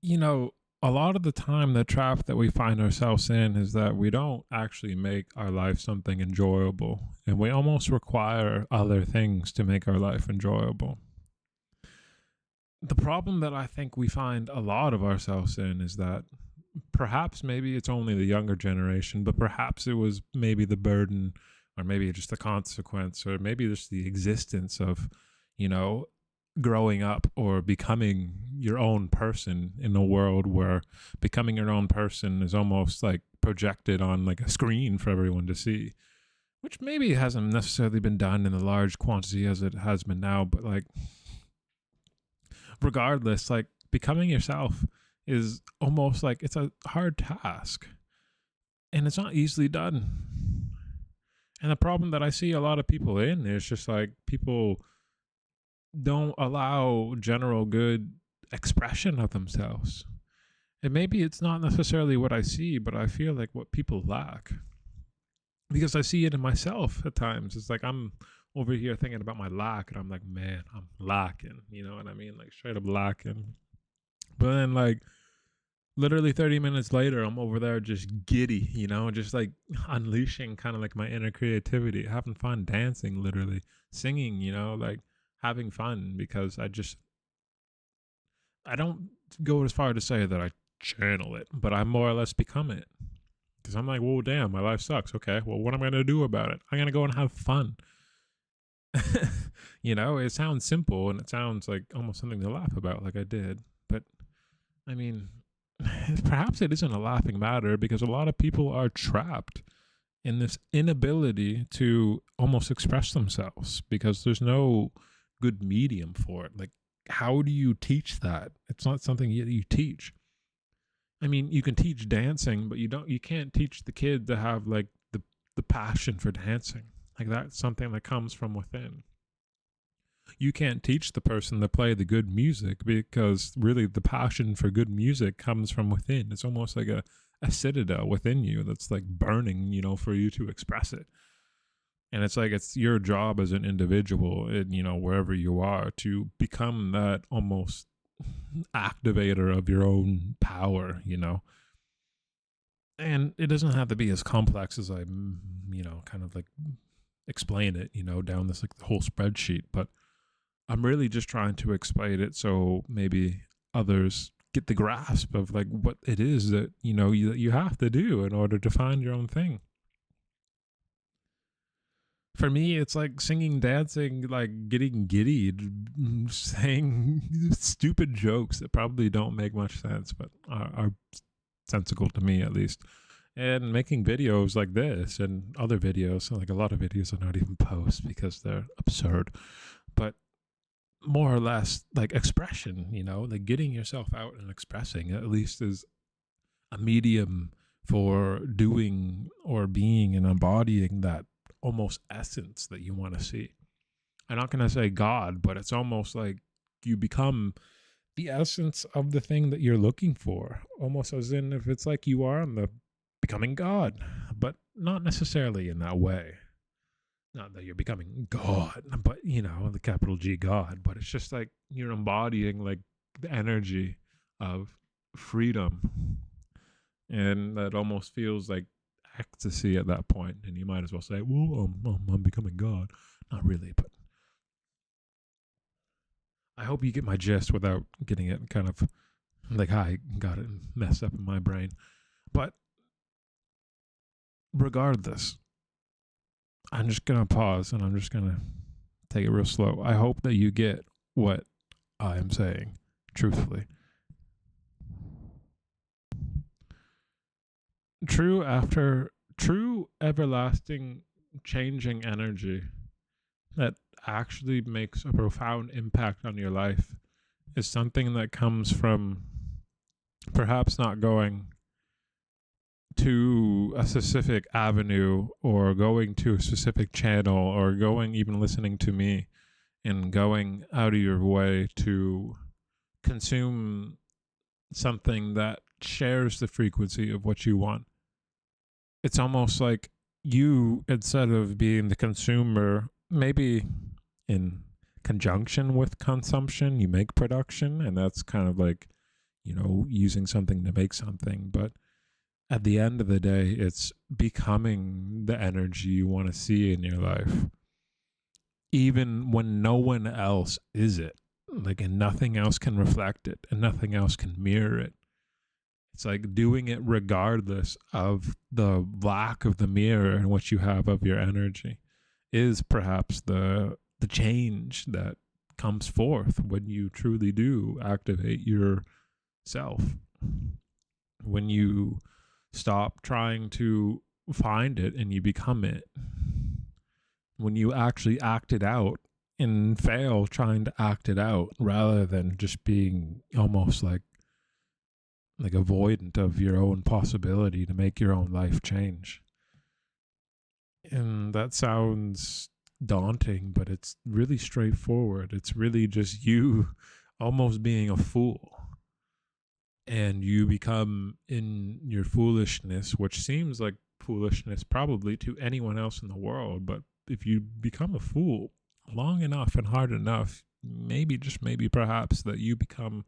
you know, a lot of the time, the trap that we find ourselves in is that we don't actually make our life something enjoyable, and we almost require other things to make our life enjoyable. The problem that I think we find a lot of ourselves in is that perhaps maybe it's only the younger generation, but perhaps it was maybe the burden, or maybe just the consequence, or maybe just the existence of, you know, growing up or becoming your own person in a world where becoming your own person is almost like projected on like a screen for everyone to see, which maybe hasn't necessarily been done in the large quantity as it has been now, but like regardless, like becoming yourself is almost like it's a hard task and it's not easily done. And the problem that I see a lot of people in is just like people don't allow general good expression of themselves. And maybe it's not necessarily what I see, but I feel like what people lack. Because I see it in myself at times. It's like I'm over here thinking about my lack, and I'm like, man, I'm lacking. You know what I mean? Like straight up lacking. But then, like, literally 30 minutes later, I'm over there just giddy, just like unleashing kind of like my inner creativity, having fun dancing, literally singing, like having fun because I don't go as far to say that I channel it, but I more or less become it. Because I'm like, well, damn, my life sucks. Okay, well, what am I going to do about it? I'm going to go and have fun. It sounds simple and it sounds like almost something to laugh about, like I did. But I mean, perhaps it isn't a laughing matter because a lot of people are trapped in this inability to almost express themselves because there's no good medium for it. Like, how do you teach that? It's not something you teach. I mean, you can teach dancing, but you can't teach the kid to have like the passion for dancing. Like that's something that comes from within. You can't teach the person to play the good music because really the passion for good music comes from within. It's almost like a citadel within you that's like burning, for you to express it. And it's like it's your job as an individual, and wherever you are, to become that almost activator of your own power, And it doesn't have to be as complex as I, kind of like explain it, down this like the whole spreadsheet, but I'm really just trying to explain it so maybe others get the grasp of like what it is that you have to do in order to find your own thing. For me, it's like singing, dancing, like getting giddy, saying stupid jokes that probably don't make much sense, but are sensical to me at least. And making videos like this and other videos, like a lot of videos I not even post because they're absurd. But more or less like expression, like getting yourself out and expressing at least is a medium for doing or being and embodying that almost essence that you want to see. I'm not going to say God, but it's almost like you become the essence of the thing that you're looking for, almost as in if it's like you are on the becoming God, but not necessarily in that way. Not that you're becoming God, but the capital G God, but it's just like you're embodying like the energy of freedom. And that almost feels like ecstasy at that point. And you might as well say, well, I'm becoming God. Not really, but I hope you get my gist without getting it kind of like I got it messed up in my brain. But regardless, I'm just going to pause and I'm just going to take it real slow. I hope that you get what I am saying, truthfully. True everlasting changing energy that actually makes a profound impact on your life is something that comes from perhaps not going to a specific avenue or going to a specific channel or going even listening to me and going out of your way to consume something that shares the frequency of what you want. It's almost like you, instead of being the consumer, maybe in conjunction with consumption, you make production, and that's kind of like using something to make something. But at the end of the day, it's becoming the energy you want to see in your life, even when no one else is it. Like, and nothing else can reflect it, and nothing else can mirror it. It's like doing it regardless of the lack of the mirror in what you have of your energy is perhaps the change that comes forth when you truly do activate yourself. When you stop trying to find it and you become it. When you actually act it out and fail trying to act it out rather than just being almost like avoidant of your own possibility to make your own life change. And that sounds daunting, but it's really straightforward. It's really just you almost being a fool. And you become in your foolishness, which seems like foolishness probably to anyone else in the world. But if you become a fool long enough and hard enough, maybe, just maybe, perhaps, that you become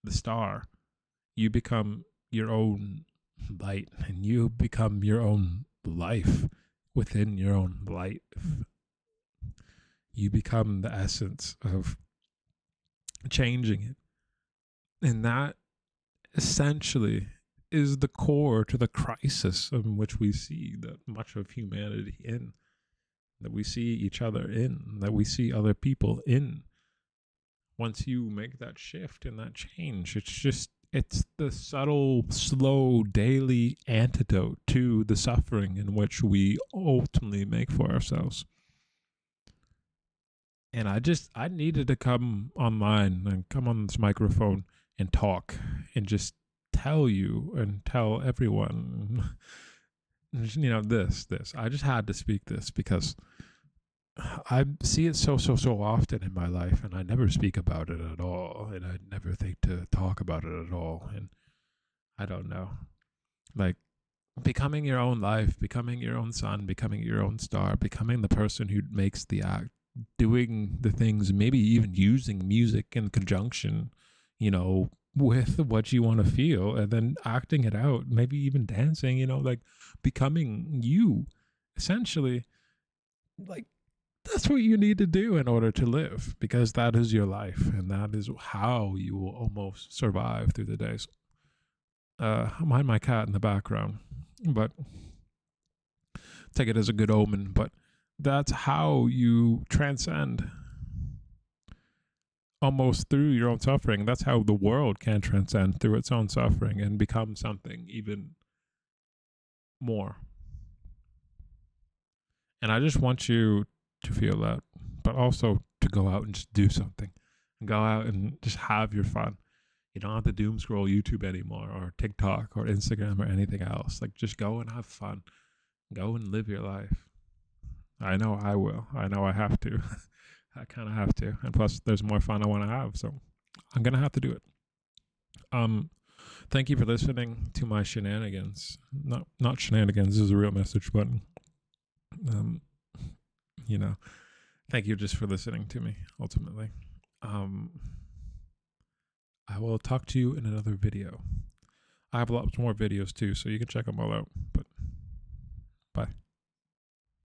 the star. You become your own light, and you become your own life within your own life. You become the essence of changing it. And that essentially is the core to the crisis in which we see that much of humanity in, that we see each other in, that we see other people in. Once you make that shift and that change, it's the subtle, slow, daily antidote to the suffering in which we ultimately make for ourselves. And I needed to come online and come on this microphone and talk and just tell you and tell everyone, this. I just had to speak this because I see it so often in my life, and I never speak about it at all, and I never think to talk about it at all. And I don't know, like, becoming your own life, becoming your own sun, becoming your own star, becoming the person who makes the act, doing the things, maybe even using music in conjunction, with what you want to feel, and then acting it out, maybe even dancing, like becoming you, essentially. Like, that's what you need to do in order to live, because that is your life, and that is how you will almost survive through the days. Mind my cat in the background, but take it as a good omen. But that's how you transcend almost through your own suffering. That's how the world can transcend through its own suffering and become something even more. And I just want you to feel that, but also to go out and just do something, and go out and just have your fun. You don't have to doom scroll YouTube anymore, or TikTok, or Instagram, or anything else. Like, just go and have fun. Go and live your life. I know I will. I know I have to. I kind of have to. And plus, there's more fun I want to have, so I'm gonna have to do it. Thank you for listening to my shenanigans. Not shenanigans. This is a real message, but thank you just for listening to me. Ultimately, I will talk to you in another video. I have lots more videos too, so you can check them all out. But